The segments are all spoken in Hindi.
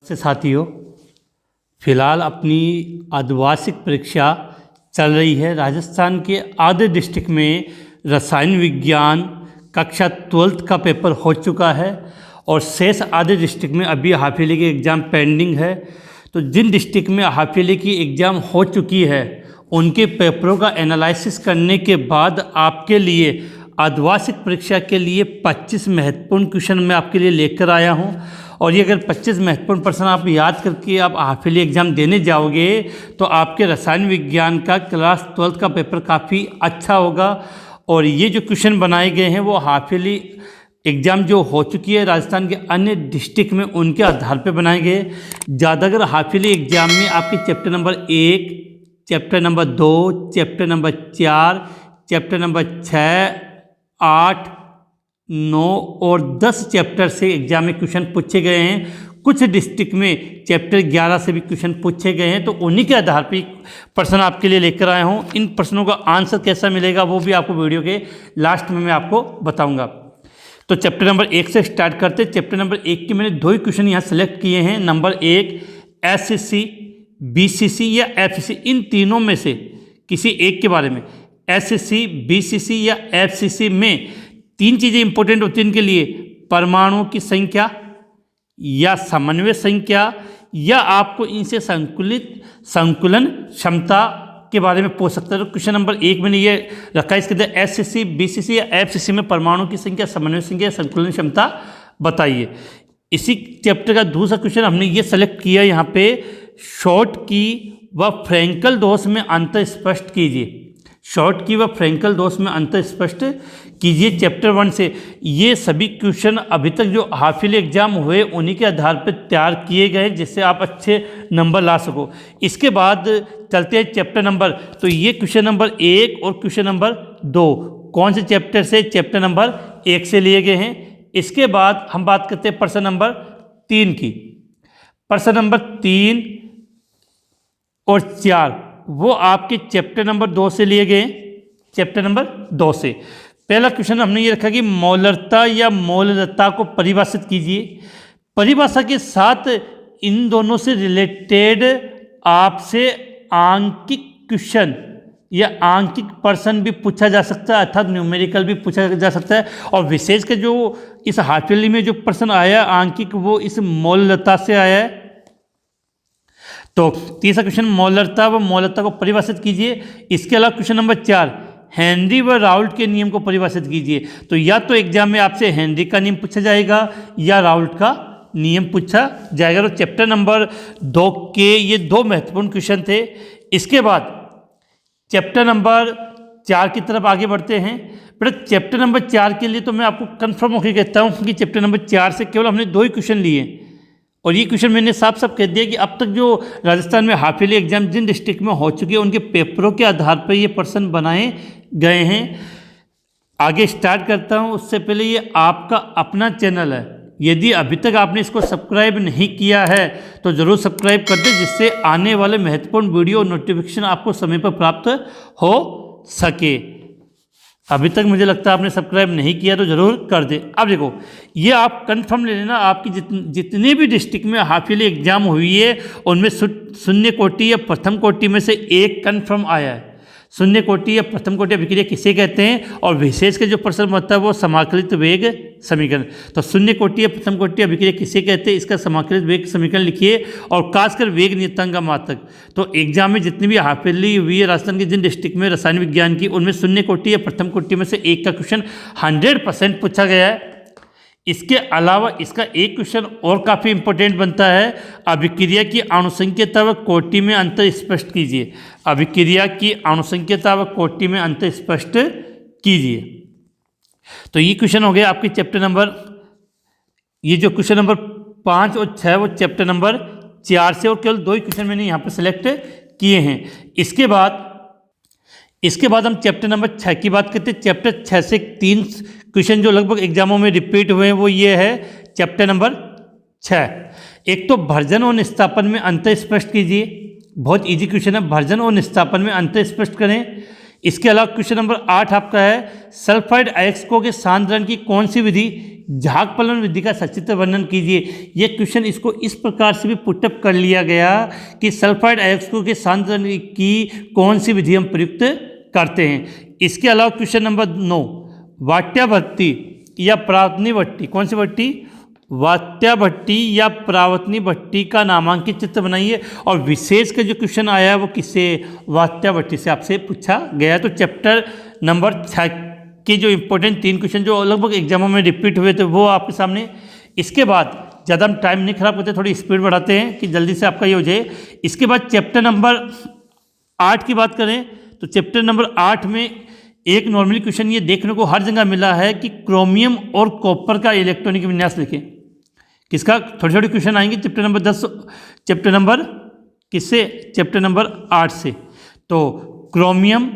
से साथियों, फिलहाल अपनी अर्धवार्षिक परीक्षा चल रही है। राजस्थान के आधे डिस्ट्रिक्ट में रसायन विज्ञान कक्षा 12th का पेपर हो चुका है और शेष आधे डिस्ट्रिक्ट में अभी हाफ ईयरली की एग्ज़ाम पेंडिंग है। तो जिन डिस्ट्रिक्ट में हाफ ईयरली की एग्ज़ाम हो चुकी है उनके पेपरों का एनालिसिस करने के बाद आपके लिए अर्धवार्षिक परीक्षा के लिए 25 महत्वपूर्ण क्वेश्चन मैं आपके लिए लेकर आया हूं। और ये अगर 25 महत्वपूर्ण प्रश्न आप याद करके आप हाफ ईयरली एग्ज़ाम देने जाओगे तो आपके रसायन विज्ञान का क्लास 12th का पेपर काफ़ी अच्छा होगा। और ये जो क्वेश्चन बनाए गए हैं वो हाफ ईयरली एग्ज़ाम जो हो चुकी है राजस्थान के अन्य डिस्ट्रिक्ट में उनके आधार पर बनाए गए। ज़्यादातर हाफ ईयरली एग्ज़ाम में आपके chapter number 1, chapter number 2, chapter number 4, chapter number 6, 8, 9 और 10 चैप्टर से एग्जाम में क्वेश्चन पूछे गए हैं। कुछ डिस्ट्रिक्ट में चैप्टर 11 से भी क्वेश्चन पूछे गए हैं। तो उन्हीं के आधार पर प्रश्न आपके लिए लेकर आया हूं। इन प्रश्नों का आंसर कैसा मिलेगा वो भी आपको वीडियो के लास्ट में मैं आपको बताऊंगा। तो चैप्टर नंबर 1 से स्टार्ट करते। चैप्टर नंबर 1 के मैंने 2 ही क्वेश्चन यहाँ सेलेक्ट किए हैं। नंबर 1 SCC, BCC या FCC, इन तीनों में से किसी एक के बारे में। SCC, BCC या FCC में 3 चीज़ें इंपॉर्टेंट होती हैं इनके लिए: परमाणुओं की संख्या या समन्वय संख्या या आपको इनसे संकुलन क्षमता के बारे में पूछ सकता है। तो क्वेश्चन नंबर 1 मैंने ये रखा, इसके अंदर SCC, BCC या FCC में परमाणु की संख्या, समन्वय संख्या, संकुलन क्षमता बताइए। इसी चैप्टर का दूसरा क्वेश्चन हमने ये सेलेक्ट किया यहाँ पे, शॉर्ट की व फ्रैंकल दोष में अंतर स्पष्ट कीजिए। शॉर्ट की व फ्रैंकल दोष में अंतर स्पष्ट कीजिए चैप्टर 1 से। ये सभी क्वेश्चन अभी तक जो हाफ ईयरली एग्जाम हुए उन्हीं के आधार पर तैयार किए गए जिससे आप अच्छे नंबर ला सको। इसके बाद चलते हैं चैप्टर नंबर। तो ये क्वेश्चन नंबर 1 और क्वेश्चन नंबर 2 कौन से चैप्टर से? चैप्टर नंबर 1 से लिए गए हैं। इसके बाद हम बात करते हैं प्रश्न नंबर 3 की। प्रश्न नंबर 3 और 4 वो आपके चैप्टर नंबर 2 से लिए गए। चैप्टर नंबर 2 से पहला क्वेश्चन हमने ये रखा कि मौलरता या मौलरता को परिभाषित कीजिए। परिभाषा के साथ इन दोनों से रिलेटेड आपसे आंकिक क्वेश्चन या आंकिक प्रश्न भी पूछा जा सकता है, अर्थात न्यूमेरिकल भी पूछा जा सकता है। और विशेष कर जो इस हाफ ईयरली में जो प्रश्न आया आंकिक वो इस मौलरता से आया है। तो तीसरा क्वेश्चन मौलरता व मौलरता को परिभाषित कीजिए। इसके अलावा क्वेश्चन नंबर 4 हेनरी व राउल्ट के नियम को परिभाषित कीजिए। तो या तो एग्जाम में आपसे हेनरी का नियम पूछा जाएगा या राउल्ट का नियम पूछा जाएगा। तो चैप्टर नंबर 2 के ये 2 महत्वपूर्ण क्वेश्चन थे। इसके बाद चैप्टर नंबर 4 की तरफ आगे बढ़ते हैं। बट चैप्टर नंबर 4 के लिए तो मैं आपको कन्फर्म होकर कहता हूँ कि चैप्टर नंबर 4 से केवल हमने 2 ही क्वेश्चन लिए और ये क्वेश्चन मैंने साफ साफ कह दिया कि अब तक जो राजस्थान में हाफ ईयरली एग्जाम जिन डिस्ट्रिक्ट में हो चुकी है उनके पेपरों के आधार पर ये प्रश्न बनाए गए हैं। आगे स्टार्ट करता हूँ उससे पहले ये आपका अपना चैनल है। यदि अभी तक आपने इसको सब्सक्राइब नहीं किया है तो ज़रूर सब्सक्राइब कर दें जिससे आने वाले महत्वपूर्ण वीडियो नोटिफिकेशन आपको समय पर प्राप्त हो सके। अभी तक मुझे लगता है आपने सब्सक्राइब नहीं किया तो ज़रूर कर दें। अब देखो ये आप कंफर्म ले लेना, आपकी जितने भी डिस्ट्रिक्ट में हाफ ईयरली एग्जाम हुई है उनमें शून्य कोटि या प्रथम कोटि में से एक कंफर्म आया है। शून्य कोटि या प्रथम कोटि अभिक्रिया किसे कहते हैं और विशेष के जो प्रश्न होता है वो समाकलित वेग समीकरण। तो शून्य कोटि या प्रथम कोटि अभिक्रिया किसे कहते हैं इसका समाकलित वेग समीकरण लिखिए और खासकर वेग नियतांक का मात्रक। तो एग्जाम में जितनी भी हाफ ईयरली हुई है राजस्थान के जिन डिस्ट्रिक्ट में रसायन विज्ञान की उनमें शून्य कोटि या प्रथम कोटि में से एक का क्वेश्चन 100% पूछा गया है। इसके अलावा इसका एक क्वेश्चन और काफ़ी इंपॉर्टेंट बनता है, अभिक्रिया की अणुसंख्यता व कोटि में अंतर स्पष्ट कीजिए। अभिक्रिया की अणुसंख्यता व कोटि में अंतर स्पष्ट कीजिए। तो ये क्वेश्चन हो गया आपके चैप्टर नंबर, ये जो क्वेश्चन नंबर 5 और 6 वो चैप्टर नंबर 4 से और केवल 2 ही क्वेश्चन मैंने यहाँ पर सेलेक्ट किए हैं। इसके बाद हम चैप्टर नंबर 6 की बात करते हैं। चैप्टर 6 से 3 क्वेश्चन जो लगभग एग्जामों में रिपीट हुए हैं वो ये है चैप्टर नंबर 6। एक तो भर्जन और निस्तापन में अंतर स्पष्ट कीजिए, बहुत इजी क्वेश्चन है। भर्जन और निस्तापन में अंतर स्पष्ट करें। इसके अलावा क्वेश्चन नंबर 8 आपका है सल्फाइड अयस्कों के सांद्रण की कौन सी विधि, झाग फलन विधि का सचित्र वर्णन कीजिए। ये क्वेश्चन इसको इस प्रकार से भी पुटअप कर लिया गया कि सल्फाइड अयस्कों के सांद्रण की कौन सी विधि हम प्रयुक्त करते हैं। इसके अलावा क्वेश्चन नंबर 9 वाट्याभट्टी या परावर्तनी भट्टी, कौन सी भट्टी, वात्याभट्टी या परावर्तनी भट्टी का नामांकित चित्र बनाइए। और विशेष का जो क्वेश्चन आया है वो किससे, वात्याभट्टी से आपसे पूछा गया। तो चैप्टर नंबर 6 के जो इंपॉर्टेंट 3 क्वेश्चन जो लगभग एग्जामों में रिपीट हुए थे वो आपके सामने। इसके बाद ज़्यादा हम टाइम नहीं खराब करते, थोड़ी स्पीड बढ़ाते हैं कि जल्दी से आपका ये हो जाए। इसके बाद चैप्टर नंबर 8 की बात करें तो चैप्टर नंबर 8 में एक नॉर्मली क्वेश्चन ये देखने को हर जगह मिला है कि क्रोमियम और कॉपर का इलेक्ट्रॉनिक विन्यास लिखें। किसका, थोड़े थोड़े क्वेश्चन आएंगे चैप्टर नंबर 10, चैप्टर नंबर किससे, चैप्टर नंबर 8 से। तो क्रोमियम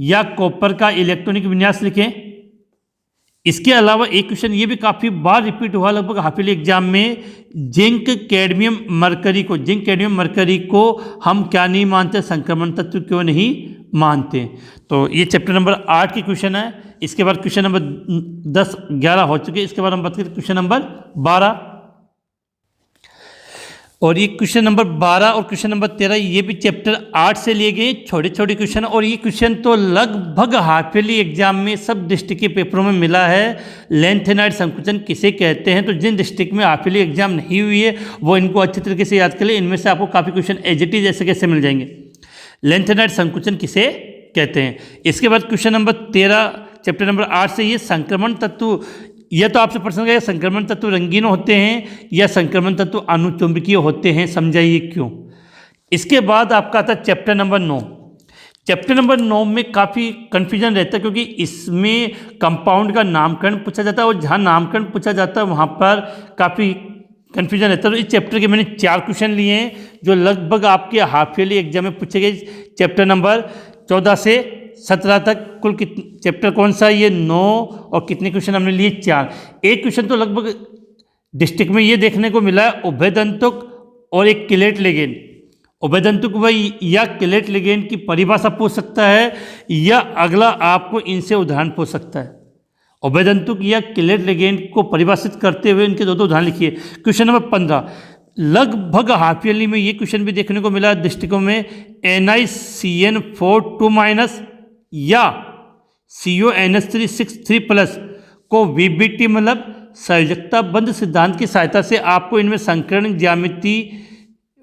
या कॉपर का इलेक्ट्रॉनिक विन्यास लिखें। इसके अलावा एक क्वेश्चन ये भी काफ़ी बार रिपीट हुआ लगभग हाफ ईयरली एग्जाम में, जिंक कैडमियम मरकरी को, जिंक कैडमियम मरकरी को हम क्या नहीं मानते, संक्रमण तत्व क्यों नहीं मानते। तो ये चैप्टर नंबर 8 की क्वेश्चन है। इसके बाद क्वेश्चन नंबर 10 11 हो चुके। इसके बाद हम बात करें क्वेश्चन नंबर 12, और ये क्वेश्चन नंबर 12 और क्वेश्चन नंबर 13 ये भी चैप्टर 8 से लिए गए छोटे छोटे क्वेश्चन। और ये क्वेश्चन तो लगभग हाफ ईयरली एग्जाम में सब डिस्ट्रिक्ट के पेपरों में मिला है। लेंथेनाइड संकुचन किसे कहते हैं, तो जिन डिस्ट्रिक्ट में हाफ ईयरली एग्जाम नहीं हुई है वो इनको अच्छी तरीके से याद कर ले। इनमें से आपको काफ़ी क्वेश्चन एज इट इज ऐसे कैसे मिल जाएंगे। लेंथेनाइड संकुचन किसे कहते हैं। इसके बाद क्वेश्चन नंबर 13 चैप्टर नंबर 8 से ये संक्रमण तत्व, यह तो आपसे प्रश्न गया संक्रमण तत्व रंगीन होते हैं या संक्रमण तत्व अनुचुंबकीय होते हैं, समझाइए क्यों। इसके बाद आपका आता है चैप्टर नंबर 9। चैप्टर नंबर 9 में काफ़ी कन्फ्यूजन रहता है क्योंकि इसमें कंपाउंड का नामकरण पूछा जाता है और जहाँ नामकरण पूछा जाता है वहाँ पर काफ़ी कन्फ्यूजन रहता है। तो इस चैप्टर के मैंने 4 क्वेश्चन लिए हैं जो लगभग आपके हाफ ईयरली एग्जाम में पूछे गए। चैप्टर नंबर 14 से 17 तक कुल कितने चैप्टर कौन सा, ये 9, और कितने क्वेश्चन हमने लिए 4। एक क्वेश्चन तो लगभग डिस्ट्रिक्ट में ये देखने को मिला है उभयदंतुक और एक किलेट लिगेंड। उभयदंतुक वही या किलेट लिगेंड की परिभाषा पूछ सकता है या अगला आपको इनसे उदाहरण पूछ सकता है। उभयदंतुक या किलेट लिगेंड को परिभाषित करते हुए इनके 2 उदाहरण लिखिए। क्वेश्चन नंबर 15 लगभग हाफ ईयरली में ये क्वेश्चन भी देखने को मिला डिस्ट्रिक्टों में, NiCN4 2- या CONH3 को VBT मतलब संयोजकता बंध सिद्धांत की सहायता से आपको इनमें संकरण ज्यामिति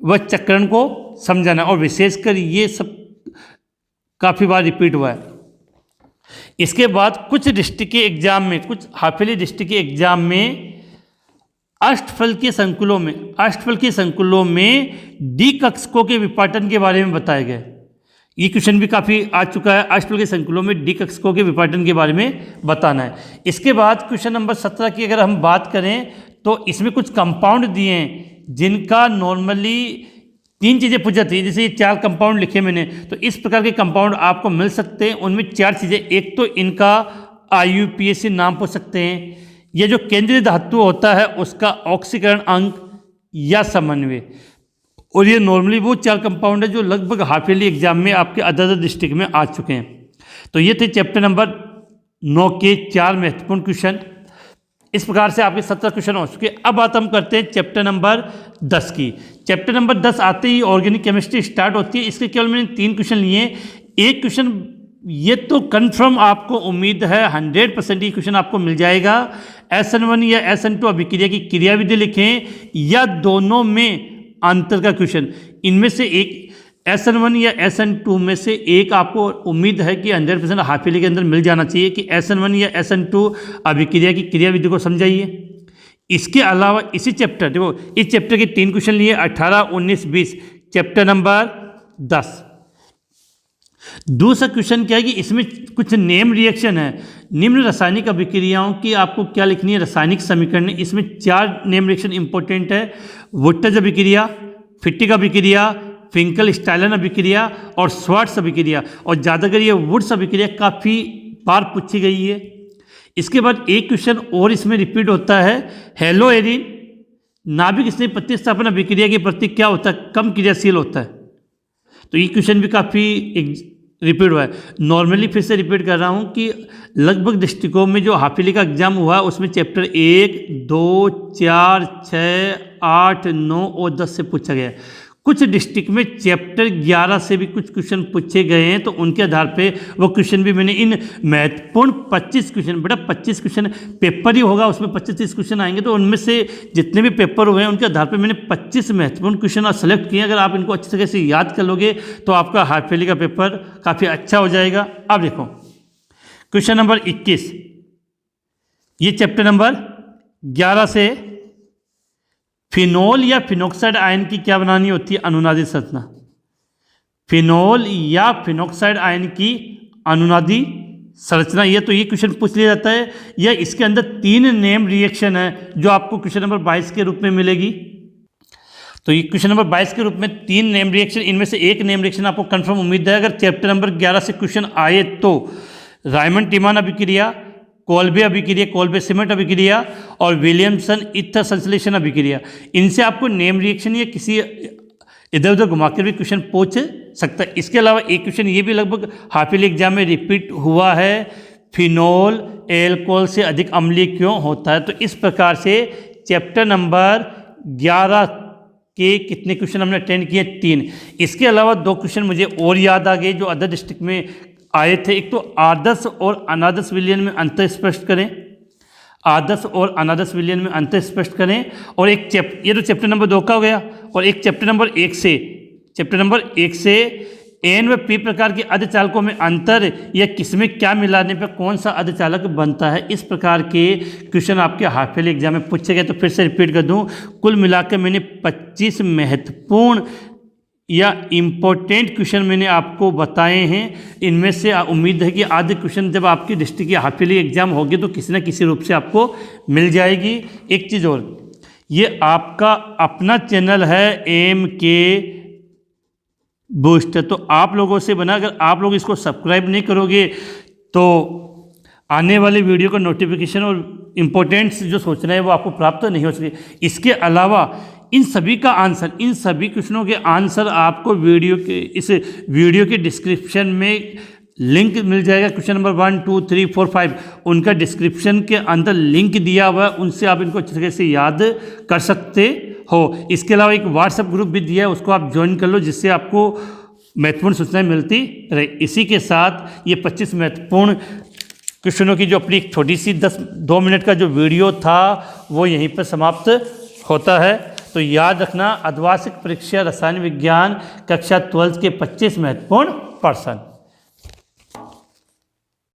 व चक्रण को समझाना। और विशेषकर ये सब काफ़ी बार रिपीट हुआ है। इसके बाद कुछ डिस्ट्रिक्ट के एग्जाम में, कुछ हाफ ईयरली डिस्ट्रिक्ट के एग्जाम में अष्टफल के संकुलों में डी कक्षकों के विपाटन के बारे में बताया गया। ये क्वेश्चन भी काफ़ी आ चुका है। अष्टफल के संकुलों में डी कक्षकों के विपाटन के बारे में बताना है। इसके बाद क्वेश्चन नंबर 17 की अगर हम बात करें तो इसमें कुछ कंपाउंड दिए हैं जिनका नॉर्मली 3 चीज़ें पूछ जाती है। जैसे ये 4 कंपाउंड लिखे मैंने, तो इस प्रकार के कंपाउंड आपको मिल सकते हैं। उनमें 4 चीज़ें, एक तो इनका IUPAC नाम पूछ सकते हैं, ये जो केंद्रीय धातु होता है उसका ऑक्सीकरण अंक या समन्वय, और ये नॉर्मली वो 4 कंपाउंड है जो लगभग हाफ ईयरली एग्जाम में आपके अदर डिस्ट्रिक्ट में आ चुके हैं। तो ये थे चैप्टर नंबर 9 के 4 महत्वपूर्ण क्वेश्चन। इस प्रकार से आपके 17 क्वेश्चन हो चुके। अब बात हम करते हैं चैप्टर नंबर 10 की। चैप्टर नंबर 10 आते ही ऑर्गेनिक केमिस्ट्री स्टार्ट होती है। इसके केवल मैंने 3 क्वेश्चन लिए। एक क्वेश्चन ये तो कंफर्म आपको उम्मीद है 100% ये क्वेश्चन आपको मिल जाएगा। SN1 या SN2 अभिक्रिया की क्रियाविधि लिखें या दोनों में अंतर का क्वेश्चन। इनमें से एक SN1 या SN2 में से एक आपको उम्मीद है कि 100% हाफ ईयरली के अंदर मिल जाना चाहिए कि SN1 या SN2 अभिक्रिया की क्रियाविधि को समझाइए। इसके अलावा इसी चैप्टर, देखो इस चैप्टर के 3 क्वेश्चन लिए 18, 19, 20, चैप्टर नंबर 10। दूसरा क्वेश्चन क्या है कि इसमें कुछ नेम रिएक्शन है। निम्न रासायनिक अभिक्रियाओं की आपको क्या लिखनी है, रासायनिक समीकरण। इसमें 4 नेम रिएक्शन इंपॉर्टेंट है, वुट्टज अभिक्रिया, फिटिक अभिक्रिया, फिंकल स्टाइलन अभिक्रिया और स्वार्ट्स अभिक्रिया। और ज़्यादातर ये वुड्स अभिक्रिया काफ़ी बार पूछी गई है। इसके बाद एक क्वेश्चन और इसमें रिपीट होता है, हेलो एरिन नाभिक स्नेह प्रतिस्थापन अभिक्रिया के प्रति क्या होता है, कम क्रियाशील होता है। तो ये क्वेश्चन भी काफ़ी रिपीट हुआ है। नॉर्मली फिर से रिपीट कर रहा हूँ कि लगभग डिस्ट्रिक्टों में जो हाफ ईयरली का एग्जाम हुआ है उसमें चैप्टर 1, 2, 4, 6, 8, 9 और 10 से पूछा गया है। कुछ डिस्ट्रिक्ट में चैप्टर 11 से भी कुछ क्वेश्चन पूछे गए हैं, तो उनके आधार पे वो क्वेश्चन भी मैंने इन महत्वपूर्ण 25 क्वेश्चन, बेटा 25 क्वेश्चन पेपर ही होगा, उसमें 25-30 क्वेश्चन आएंगे, तो उनमें से जितने भी पेपर हुए हैं उनके आधार पे मैंने 25 महत्वपूर्ण क्वेश्चन सेलेक्ट किए। अगर आप इनको अच्छी तरह से याद कर लोगे तो आपका हाफ ईयरली का पेपर काफ़ी अच्छा हो जाएगा। अब देखो क्वेश्चन नंबर 21, ये चैप्टर नंबर 11 से फिनोल या फिनोक्साइड आयन की क्या बनानी होती है? अनुनादी संरचना। फिनोल या फिनोक्साइड आयन की अनुनादी संरचना, ये तो ये क्वेश्चन पूछ लिया जाता है। या इसके अंदर 3 नेम रिएक्शन है जो आपको क्वेश्चन नंबर 22 के रूप में मिलेगी। तो ये क्वेश्चन नंबर 22 के रूप में 3 नेम रिएक्शन, इनमें से एक नेम रिएक्शन आपको कंफर्म उम्मीद है। अगर चैप्टर नंबर 11 से क्वेश्चन आए तो रायमंड टिमान अभिक्रिया, कोल्बे अभिक्रिया, कोल्बे सीमेंट अभिक्रिया और विलियमसन ईथर संश्लेषण अभिक्रिया, इनसे आपको नेम रिएक्शन या किसी इधर उधर घुमाकर भी क्वेश्चन पूछ सकता है। इसके अलावा एक क्वेश्चन ये भी लगभग हाफ ईयरली एग्जाम में रिपीट हुआ है, फिनोल एल्कोहल से अधिक अम्लीय क्यों होता है? तो इस प्रकार से चैप्टर नंबर 11 के कितने क्वेश्चन हमने अटेंड किए? 3। इसके अलावा 2 क्वेश्चन मुझे और याद आ गए जो अदर डिस्ट्रिक्ट में आए थे। एक तो आदर्श और अनादर्श विलयन में अंतर स्पष्ट करें, आदर्श और अनादर्श विलयन में अंतर स्पष्ट करें। और एक ये तो चैप्टर नंबर 2 का हो गया। और एक चैप्टर नंबर 1 से एन व पी प्रकार के अर्धचालकों में अंतर या किसमें क्या मिलाने पर कौन सा अर्धचालक बनता है, इस प्रकार के क्वेश्चन आपके हाफ ईयरली एग्जाम में पूछे गए। तो फिर से रिपीट कर दूं, कुल मिलाकर मैंने 25 महत्वपूर्ण या इम्पोर्टेंट क्वेश्चन मैंने आपको बताए हैं। इनमें से उम्मीद है कि आधे क्वेश्चन जब आपकी डिस्ट्रिक्ट या हाफ ईयरली एग्जाम होगी तो किसी न किसी रूप से आपको मिल जाएगी। एक चीज़ और, ये आपका अपना चैनल है MK बूस्टर, तो आप लोगों से बना, अगर आप लोग इसको सब्सक्राइब नहीं करोगे तो आने वाले वीडियो का नोटिफिकेशन और इम्पोर्टेंट्स जो सोचना है वो आपको प्राप्त नहीं हो सके। इसके अलावा इन सभी का आंसर, इन सभी क्वेश्चनों के आंसर आपको इस वीडियो के डिस्क्रिप्शन में लिंक मिल जाएगा। क्वेश्चन नंबर 1, 2, 3, 4, 5 उनका डिस्क्रिप्शन के अंदर लिंक दिया हुआ है, उनसे आप इनको अच्छी तरह से याद कर सकते हो। इसके अलावा एक व्हाट्सएप ग्रुप भी दिया है, उसको आप ज्वाइन कर लो, जिससे आपको महत्वपूर्ण सूचनाएं मिलती रहे। इसी के साथ ये 25 महत्वपूर्ण क्वेश्चनों की जो अपनी छोटी सी 2 मिनट का जो वीडियो था वो यहीं पर समाप्त होता है। तो याद रखना, अर्धवार्षिक परीक्षा रसायन विज्ञान कक्षा 12 के 25 महत्वपूर्ण प्रश्न।